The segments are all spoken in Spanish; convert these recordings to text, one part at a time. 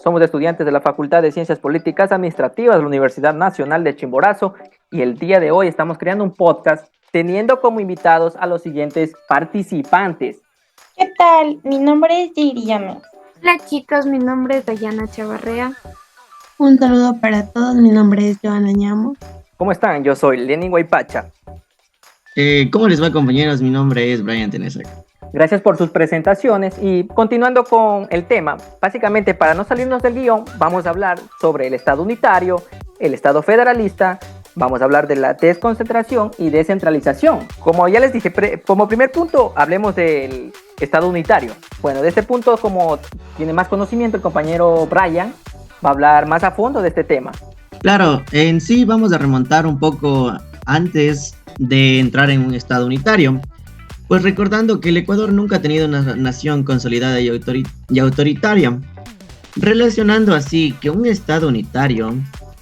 Somos estudiantes de la Facultad de Ciencias Políticas Administrativas de la Universidad Nacional de Chimborazo y el día de hoy estamos creando un podcast teniendo como invitados a los siguientes participantes. ¿Qué tal? Mi nombre es Yiriame. Hola chicos, mi nombre es Dayana Chavarrea. Un saludo para todos, mi nombre es Joana Ñamo. ¿Cómo están? Yo soy Lenin Guaypacha. ¿Cómo les va, compañeros? Mi nombre es Brian Tenesac. Gracias por sus presentaciones y continuando con el tema, básicamente para no salirnos del guión, vamos a hablar sobre el Estado unitario, el Estado federalista, vamos a hablar de la desconcentración y descentralización. Como ya les dije, como primer punto, hablemos del Estado unitario. Bueno, de este punto, como tiene más conocimiento el compañero Brian, va a hablar más a fondo de este tema. Claro, en sí vamos a remontar un poco antes de entrar en un Estado unitario. Pues recordando que el Ecuador nunca ha tenido una nación consolidada y autoritaria, relacionando así que un Estado unitario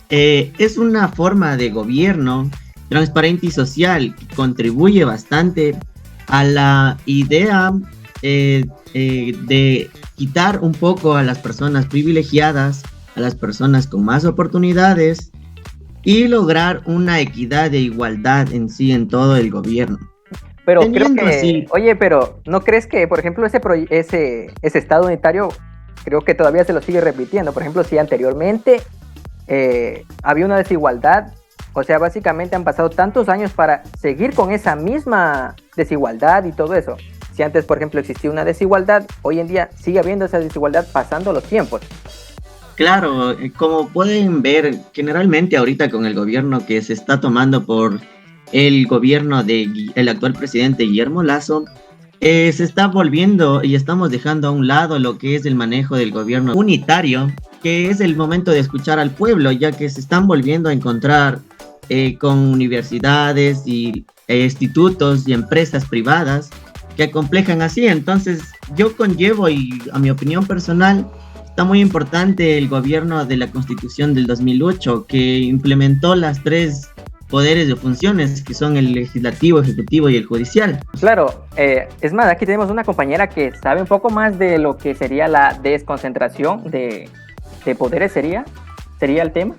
es una forma de gobierno transparente y social que contribuye bastante a la idea de quitar un poco a las personas privilegiadas, a las personas con más oportunidades y lograr una equidad e igualdad en sí en todo el gobierno. Pero creo que, oye, pero ¿no crees que, por ejemplo, ese Estado unitario, creo que todavía se lo sigue repitiendo? Por ejemplo, si anteriormente había una desigualdad, o sea, básicamente han pasado tantos años para seguir con esa misma desigualdad y todo eso. Si antes, por ejemplo, existía una desigualdad, hoy en día sigue habiendo esa desigualdad pasando los tiempos. Claro, como pueden ver, generalmente ahorita con el gobierno que se está tomando por el gobierno del actual presidente Guillermo Lasso, se está volviendo y estamos dejando a un lado lo que es el manejo del gobierno unitario, que es el momento de escuchar al pueblo, ya que se están volviendo a encontrar con universidades y institutos y empresas privadas que acomplejan así. Entonces yo conllevo, y a mi opinión personal, está muy importante el gobierno de la Constitución del 2008, que implementó las tres poderes de funciones, que son el legislativo, ejecutivo y el judicial. Claro, es más, aquí tenemos una compañera que sabe un poco más de lo que sería la desconcentración de poderes, ¿sería el tema?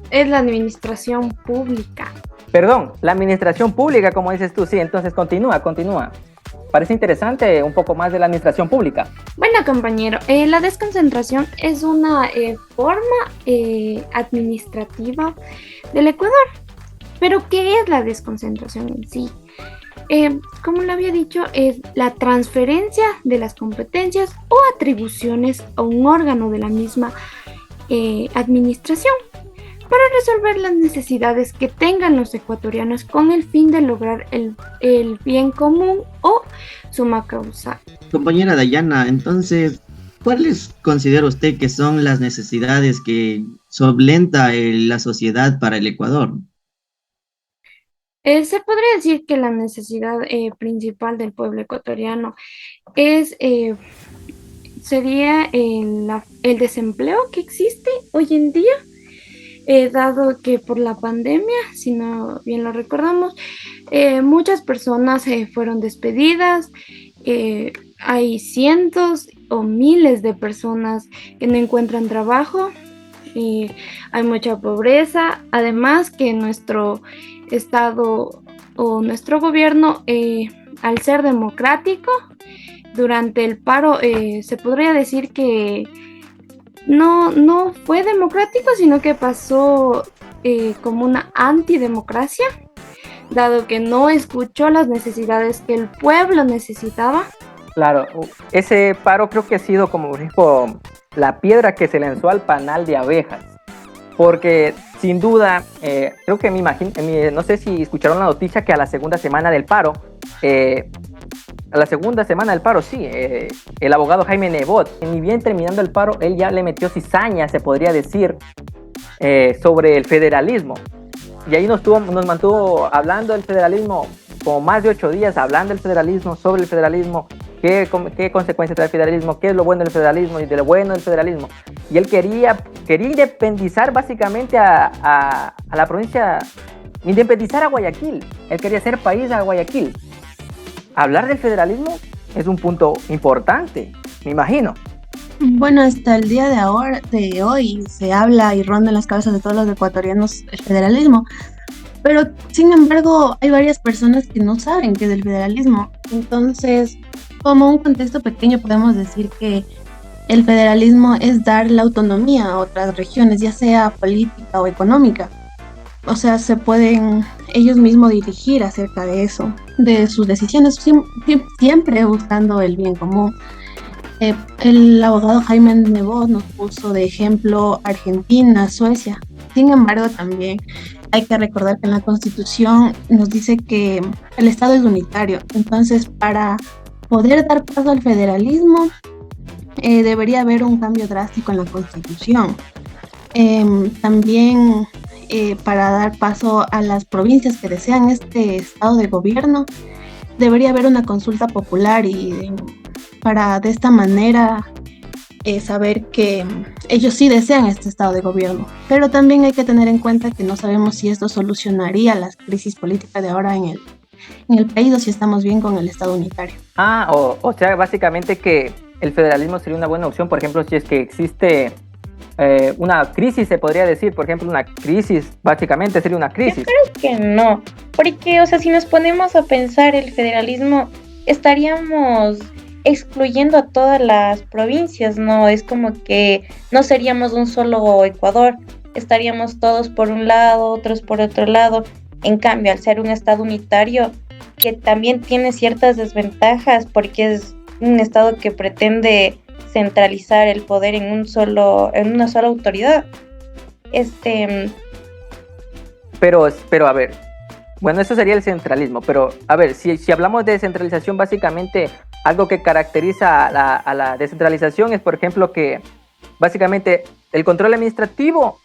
Es la administración pública. Perdón, la administración pública, como dices tú, sí, entonces continúa. Parece interesante un poco más de la administración pública. Bueno, compañero, la desconcentración es una forma administrativa del Ecuador. Pero, ¿qué es la desconcentración en sí? Como lo había dicho, es la transferencia de las competencias o atribuciones a un órgano de la misma administración para resolver las necesidades que tengan los ecuatorianos con el fin de lograr el bien común o suma causa. Compañera Dayana, entonces, ¿cuáles considera usted que son las necesidades que solventa la sociedad para el Ecuador? Se podría decir que la necesidad principal del pueblo ecuatoriano sería el desempleo que existe hoy en día. Dado que por la pandemia, si no bien lo recordamos, muchas personas fueron despedidas, hay cientos o miles de personas que no encuentran trabajo, hay mucha pobreza, además que nuestro estado o nuestro gobierno, al ser democrático, durante el paro se podría decir que no fue democrático, sino que pasó como una antidemocracia, dado que no escuchó las necesidades que el pueblo necesitaba. Claro, ese paro creo que ha sido como dijo, la piedra que se lanzó al panal de abejas, porque sin duda, creo que no sé si escucharon la noticia que a la segunda semana del paro, sí, el abogado Jaime Nebot, ni bien terminando el paro, él ya le metió cizaña, se podría decir, sobre el federalismo. Y ahí nos mantuvo hablando del federalismo, como más de 8 días, hablando del federalismo, sobre el federalismo, qué consecuencias trae el federalismo, qué es lo bueno del federalismo y de lo bueno del federalismo. Y él quería independizar básicamente a la provincia, independizar a Guayaquil. Él quería ser país a Guayaquil. Hablar del federalismo es un punto importante, me imagino. Bueno, hasta el día de ahora, de hoy, se habla y ronda en las cabezas de todos los ecuatorianos el federalismo, pero sin embargo hay varias personas que no saben qué es el federalismo. Entonces, como un contexto pequeño, podemos decir que el federalismo es dar la autonomía a otras regiones, ya sea política o económica. O sea, se pueden ellos mismos dirigir acerca de eso, de sus decisiones, siempre buscando el bien común. El abogado Jaime Nebot nos puso de ejemplo Argentina, Suecia. Sin embargo, también hay que recordar que en la Constitución nos dice que el Estado es unitario. Entonces, para poder dar paso al federalismo, debería haber un cambio drástico en la Constitución. También para dar paso a las provincias que desean este estado de gobierno, debería haber una consulta popular y para de esta manera saber que ellos sí desean este estado de gobierno. Pero también hay que tener en cuenta que no sabemos si esto solucionaría las crisis políticas de ahora en el país o si estamos bien con el estado unitario. O sea, básicamente que el federalismo sería una buena opción, por ejemplo, si es que existe una crisis, se podría decir, por ejemplo, una crisis, básicamente sería una crisis. Yo creo que no, porque, o sea, si nos ponemos a pensar el federalismo, estaríamos excluyendo a todas las provincias, ¿no? Es como que no seríamos un solo Ecuador, estaríamos todos por un lado, otros por otro lado. En cambio, al ser un estado unitario, que también tiene ciertas desventajas, porque es un estado que pretende centralizar el poder en una sola autoridad. Pero a ver, bueno, eso sería el centralismo, pero a ver, si hablamos de descentralización, básicamente algo que caracteriza a la descentralización es, por ejemplo, que básicamente el control administrativo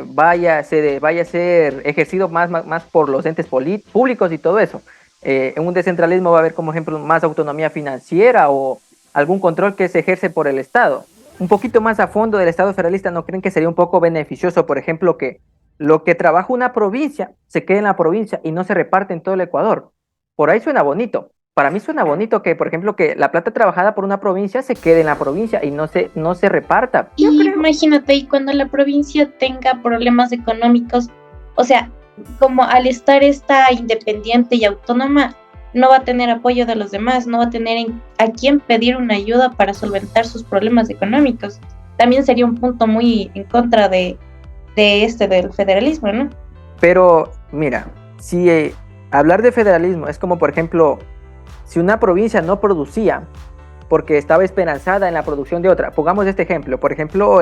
vaya a ser ejercido más por los entes públicos y todo eso. En un descentralismo va a haber, como ejemplo, más autonomía financiera o algún control que se ejerce por el Estado. Un poquito más a fondo del Estado federalista, ¿no creen que sería un poco beneficioso, por ejemplo, que lo que trabaja una provincia se quede en la provincia y no se reparte en todo el Ecuador? Por ahí suena bonito. Para mí suena bonito que, por ejemplo, que la plata trabajada por una provincia se quede en la provincia y no se reparta. Y imagínate, y cuando la provincia tenga problemas económicos, o sea, como al estar esta independiente y autónoma, no va a tener apoyo de los demás, no va a tener a quién pedir una ayuda para solventar sus problemas económicos. También sería un punto muy en contra del federalismo, ¿no? Pero, mira, si hablar de federalismo es como, por ejemplo, si una provincia no producía porque estaba esperanzada en la producción de otra. Pongamos este ejemplo, por ejemplo,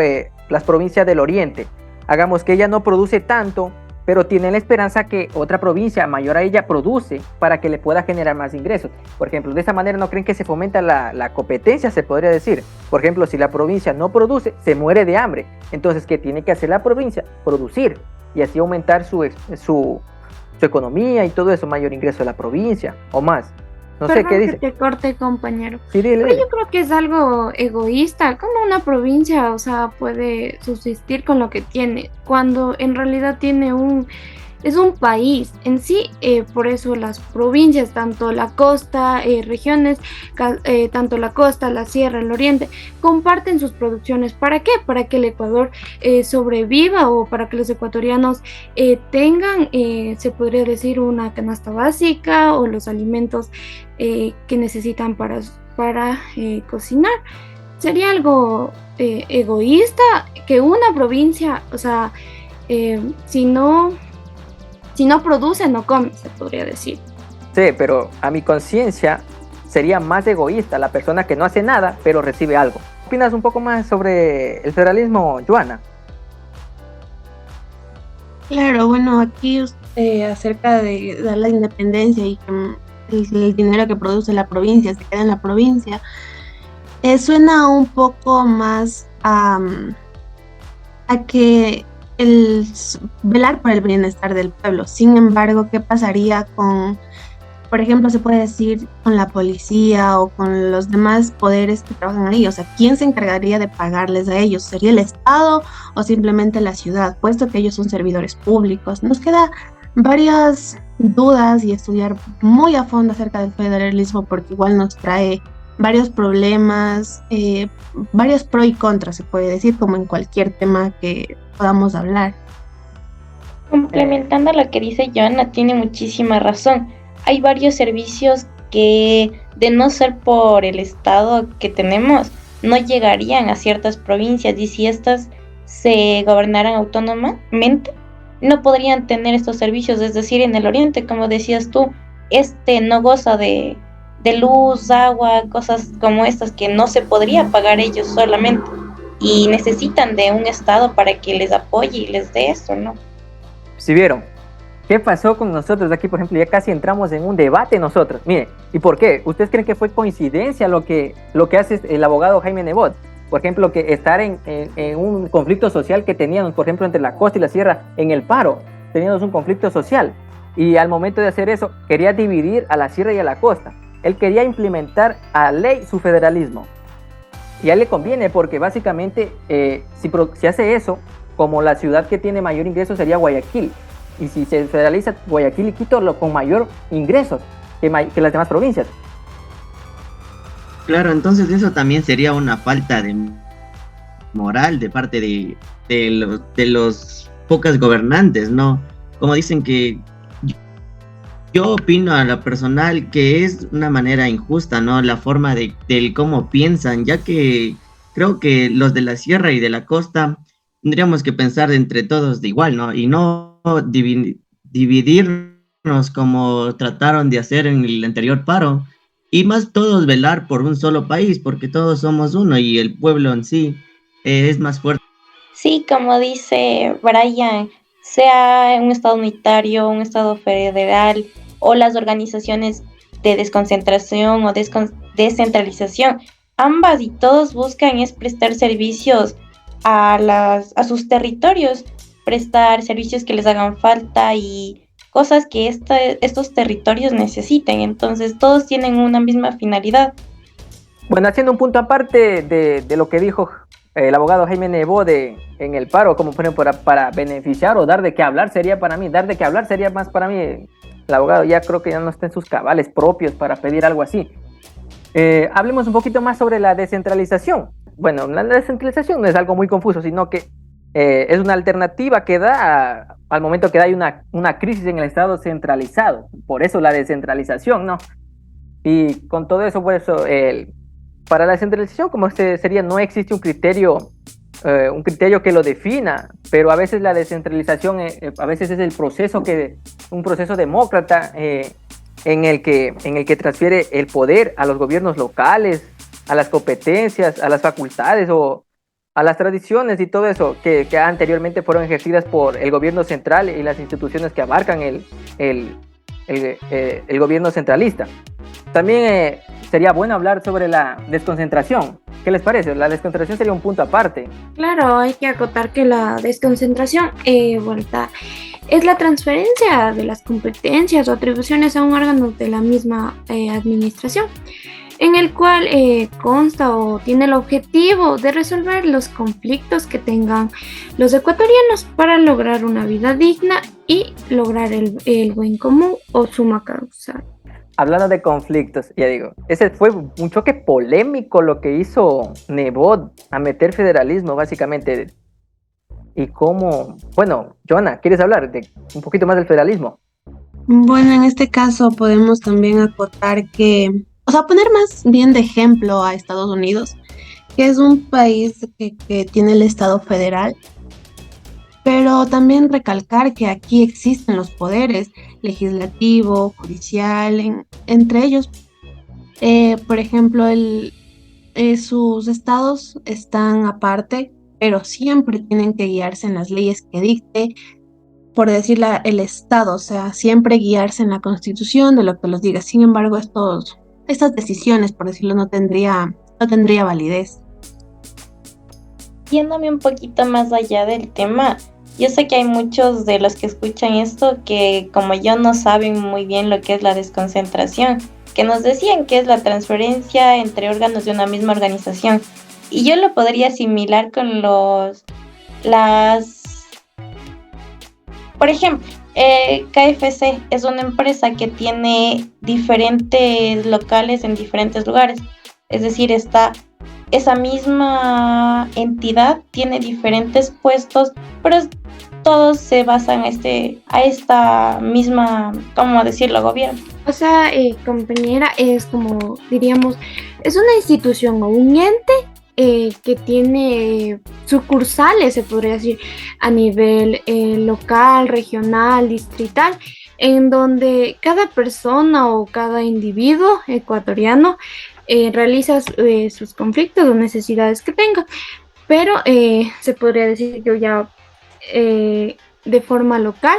las provincias del oriente. Hagamos que ella no produce tanto, pero tiene la esperanza que otra provincia mayor a ella produce para que le pueda generar más ingresos. Por ejemplo, de esa manera, ¿no creen que se fomenta la competencia, se podría decir? Por ejemplo, si la provincia no produce, se muere de hambre. Entonces, ¿qué tiene que hacer la provincia? Producir y así aumentar su economía y todo eso, mayor ingreso de la provincia o más. No sé qué dice. Que te corte, compañero. Sí, dile. Pero yo creo que es algo egoísta. ¿Cómo una provincia, o sea, puede subsistir con lo que tiene cuando en realidad es un país en sí? Por eso las provincias, tanto la costa, regiones, tanto la costa, la sierra, el oriente, comparten sus producciones. ¿Para qué? Para que el Ecuador sobreviva o para que los ecuatorianos tengan, se podría decir, una canasta básica o los alimentos que necesitan para cocinar. Sería algo egoísta que una provincia, o sea, si no produce, no come, se podría decir. Sí, pero a mi conciencia sería más egoísta la persona que no hace nada, pero recibe algo. ¿Qué opinas un poco más sobre el federalismo, Joana? Claro, bueno, aquí acerca de dar la independencia y que el dinero que produce la provincia se queda en la provincia, suena un poco más a que el velar por el bienestar del pueblo. Sin embargo, ¿qué pasaría con, por ejemplo, se puede decir, con la policía o con los demás poderes que trabajan ahí? O sea, ¿quién se encargaría de pagarles a ellos? ¿Sería el Estado o simplemente la ciudad? Puesto que ellos son servidores públicos. Nos queda varias dudas y estudiar muy a fondo acerca del federalismo, porque igual nos trae varios problemas, varios pros y contras, se puede decir, como en cualquier tema que podamos hablar. Complementando lo que dice Joana, tiene muchísima razón. Hay varios servicios que, de no ser por el estado que tenemos, no llegarían a ciertas provincias, y si estas se gobernaran autónomamente, no podrían tener estos servicios. Es decir, en el oriente, como decías tú, no goza de luz, agua, cosas como estas que no se podría pagar ellos solamente, y necesitan de un estado para que les apoye y les dé eso, ¿no? Si vieron, ¿qué pasó con nosotros aquí? Por ejemplo, ya casi entramos en un debate nosotros. Mire, ¿y por qué? ¿Ustedes creen que fue coincidencia lo que hace el abogado Jaime Nebot? Por ejemplo, que estar en un conflicto social que teníamos, por ejemplo, entre la costa y la sierra, en el paro, teníamos un conflicto social. Y al momento de hacer eso, quería dividir a la sierra y a la costa. Él quería implementar a ley su federalismo. Y a él le conviene porque básicamente, si hace eso, como la ciudad que tiene mayor ingreso sería Guayaquil. Y si se federaliza Guayaquil y Quito con mayor ingresos que las demás provincias. Claro, entonces eso también sería una falta de moral de parte de los pocos gobernantes, ¿no? Como dicen que yo opino a lo personal que es una manera injusta, ¿no? La forma de cómo piensan, ya que creo que los de la sierra y de la costa tendríamos que pensar entre todos de igual, ¿no? Y no dividirnos como trataron de hacer en el anterior paro, y más todos velar por un solo país, porque todos somos uno y el pueblo en sí es más fuerte. Sí, como dice Brian, sea un estado unitario, un estado federal o las organizaciones de desconcentración o descentralización, ambas y todos buscan es prestar servicios a sus territorios, prestar servicios que les hagan falta y cosas que estos territorios necesiten. Entonces todos tienen una misma finalidad. Bueno, haciendo un punto aparte de lo que dijo el abogado Jaime Nebot en el paro, como por ejemplo para beneficiar o dar de qué hablar sería para mí, dar de qué hablar sería más para mí, el abogado ya creo que ya no está en sus cabales propios para pedir algo así. Hablemos un poquito más sobre la descentralización. Bueno, la descentralización no es algo muy confuso, sino que es una alternativa que da al momento que hay una crisis en el Estado centralizado. Por eso la descentralización, ¿no? Y con todo eso, por eso, para la descentralización, como sería, no existe un criterio que lo defina, pero a veces la descentralización a veces es un proceso demócrata en el que transfiere el poder a los gobiernos locales, a las competencias, a las facultades o a las tradiciones y todo eso que anteriormente fueron ejercidas por el gobierno central y las instituciones que abarcan el gobierno centralista. También sería bueno hablar sobre la desconcentración. ¿Qué les parece? La desconcentración sería un punto aparte. Claro, hay que acotar que la desconcentración es la transferencia de las competencias o atribuciones a un órgano de la misma administración, en el cual consta o tiene el objetivo de resolver los conflictos que tengan los ecuatorianos para lograr una vida digna y lograr el buen común o suma causa. Hablando de conflictos, ya digo, ese fue un choque polémico lo que hizo Nebot a meter federalismo básicamente. Y cómo, bueno, Joana, ¿quieres hablar de un poquito más del federalismo? Bueno, en este caso podemos también acotar que, o sea, poner más bien de ejemplo a Estados Unidos, que es un país que tiene el Estado federal, pero también recalcar que aquí existen los poderes legislativo, judicial, entre ellos. Por ejemplo, sus estados están aparte, pero siempre tienen que guiarse en las leyes que dicte, por decir el Estado, o sea, siempre guiarse en la Constitución de lo que los diga. Sin embargo, estas decisiones, por decirlo, no tendría validez. Yéndome un poquito más allá del tema, yo sé que hay muchos de los que escuchan esto que, como yo, no saben muy bien lo que es la desconcentración, que nos decían que es la transferencia entre órganos de una misma organización. Y yo lo podría asimilar con por ejemplo, KFC es una empresa que tiene diferentes locales en diferentes lugares. Es decir, esa misma entidad tiene diferentes puestos, pero todos se basan a esta misma, ¿cómo decirlo?, gobierno. O sea, compañera, es como, diríamos, es una institución o un ente que tiene sucursales, se podría decir, a nivel local, regional, distrital, en donde cada persona o cada individuo ecuatoriano realiza sus conflictos o necesidades que tenga, pero se podría decir que ya de forma local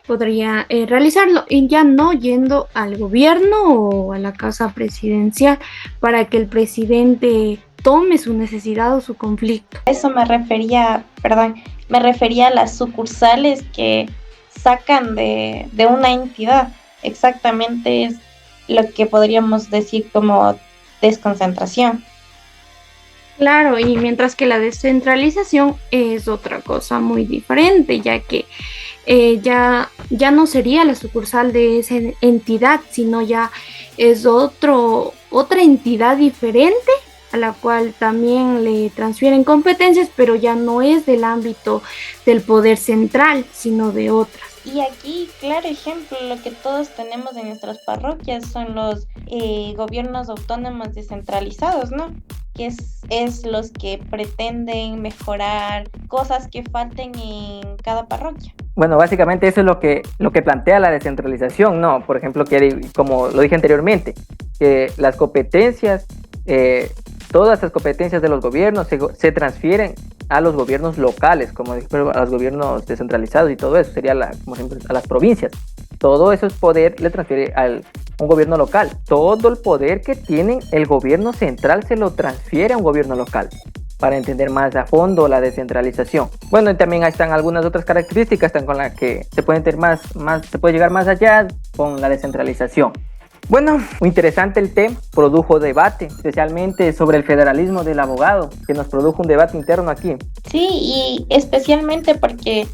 podría realizarlo y ya no yendo al gobierno o a la casa presidencial para que el presidente tome su necesidad o su conflicto. Eso me refería, perdón, me refería a las sucursales que sacan de una entidad. Exactamente es lo que podríamos decir como desconcentración. Claro, y mientras que la descentralización es otra cosa muy diferente, ya que ya no sería la sucursal de esa entidad, sino ya es otra entidad diferente a la cual también le transfieren competencias, pero ya no es del ámbito del poder central, sino de otras. Y aquí, claro ejemplo, lo que todos tenemos en nuestras parroquias son los gobiernos autónomos descentralizados, ¿no? Que es los que pretenden mejorar cosas que falten en cada parroquia. Bueno, básicamente eso es lo que plantea la descentralización, ¿no? Por ejemplo, que como lo dije anteriormente, que las competencias, todas las competencias de los gobiernos se transfieren a los gobiernos locales, como dije, a los gobiernos descentralizados y todo eso, sería como ejemplo, a las provincias. Todo eso es poder, le transfiere a un gobierno local. Todo el poder que tienen el gobierno central se lo transfiere a un gobierno local, para entender más a fondo la descentralización. Bueno, y también están algunas otras características con las que se puede se puede llegar más allá con la descentralización. Bueno, muy interesante el tema, produjo debate, especialmente sobre el federalismo del abogado, que nos produjo un debate interno aquí. Sí, y especialmente porque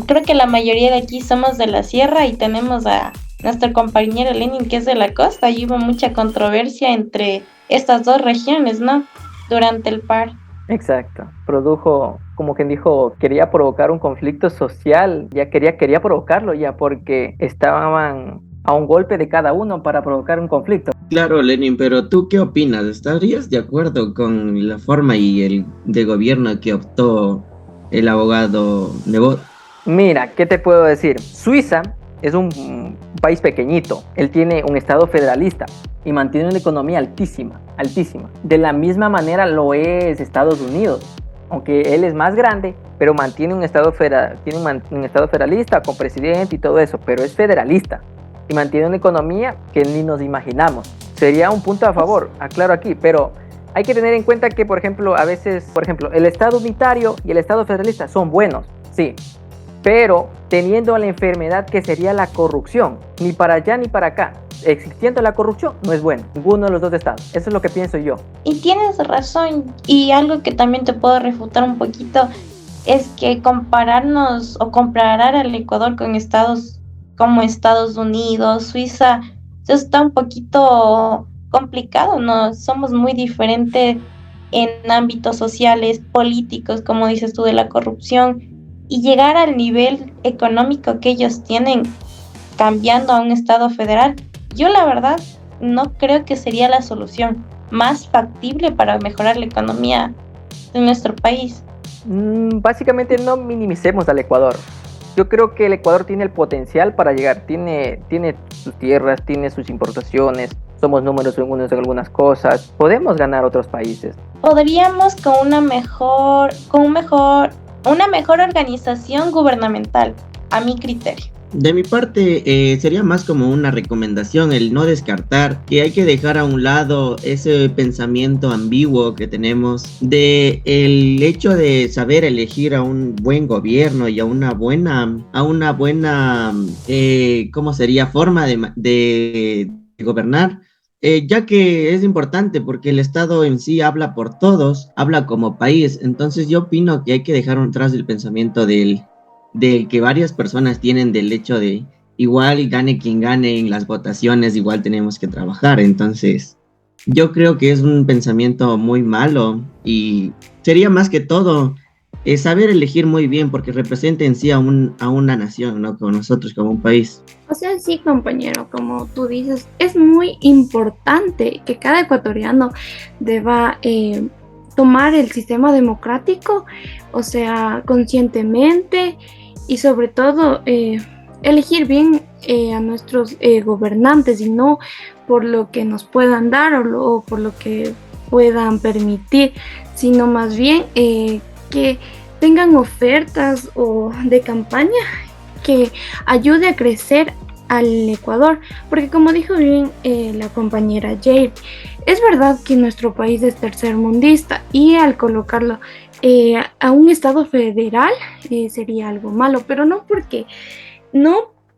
creo que la mayoría de aquí somos de la sierra y tenemos a nuestro compañero Lenin que es de la costa, y hubo mucha controversia entre estas dos regiones, ¿no? Durante el par. Exacto, produjo, como quien dijo, quería provocar un conflicto social, ya quería provocarlo ya, porque estaban a un golpe de cada uno para provocar un conflicto. Claro, Lenin, pero ¿tú qué opinas? ¿Estarías de acuerdo con la forma y el de gobierno que optó el abogado Nebot? Mira, ¿qué te puedo decir? Suiza es un país pequeñito, él tiene un estado federalista y mantiene una economía altísima, altísima. De la misma manera lo es Estados Unidos, aunque él es más grande, pero mantiene un estado federalista con presidente y todo eso, pero es federalista y mantiene una economía que ni nos imaginamos. Sería un punto a favor, aclaro aquí, pero hay que tener en cuenta que, por ejemplo, a veces, el Estado unitario y el Estado federalista son buenos, sí, pero teniendo la enfermedad que sería la corrupción, ni para allá ni para acá, existiendo la corrupción, no es bueno, ninguno de los dos estados. Eso es lo que pienso yo. Y tienes razón, y algo que también te puedo refutar un poquito es que compararnos o comparar al Ecuador con estados como Estados Unidos, Suiza, eso está un poquito complicado, ¿no? Somos muy diferentes en ámbitos sociales, políticos, como dices tú, de la corrupción, y llegar al nivel económico que ellos tienen cambiando a un estado federal, yo la verdad no creo que sería la solución más factible para mejorar la economía de nuestro país. Básicamente no minimicemos al Ecuador. Yo creo que el Ecuador tiene el potencial para llegar, tiene sus tierras, tiene sus importaciones, somos números uno en algunas cosas, podemos ganar otros países. Podríamos con una mejor organización gubernamental, a mi criterio. De mi parte, sería más como una recomendación el no descartar, que hay que dejar a un lado ese pensamiento ambiguo que tenemos de el hecho de saber elegir a un buen gobierno y a una buena ¿cómo sería? Forma de gobernar. Ya que es importante porque el Estado en sí habla por todos, habla como país, entonces yo opino que hay que dejar atrás el pensamiento del que varias personas tienen del hecho de igual gane quien gane en las votaciones, igual tenemos que trabajar. Entonces yo creo que es un pensamiento muy malo y sería más que todo saber elegir muy bien porque representa en sí a una nación, ¿no? Como nosotros, como un país. O sea, sí, compañero, como tú dices, es muy importante que cada ecuatoriano deba tomar el sistema democrático, o sea, conscientemente y sobre todo elegir bien a nuestros gobernantes y no por lo que nos puedan dar o por lo que puedan permitir, sino más bien que tengan ofertas o de campaña que ayude a crecer al Ecuador, porque como dijo bien la compañera Jade, es verdad que nuestro país es tercermundista y al colocarlo a un estado federal sería algo malo, pero no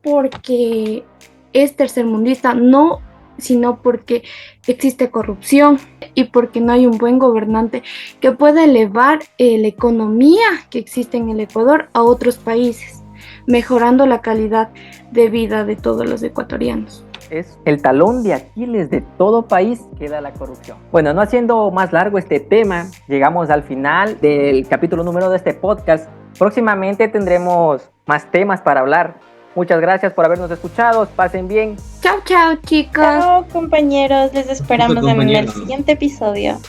porque es tercermundista, no, sino porque existe corrupción y porque no hay un buen gobernante que pueda elevar la economía que existe en el Ecuador a otros países, mejorando la calidad de vida de todos los ecuatorianos. Es el talón de Aquiles de todo país que da la corrupción. Bueno, no haciendo más largo este tema, llegamos al final del capítulo número de este podcast. Próximamente tendremos más temas para hablar. Muchas gracias por habernos escuchado. Pasen bien. Chao, chao, chicos. Chao, compañeros. Les esperamos en el compañeros. siguiente episodio.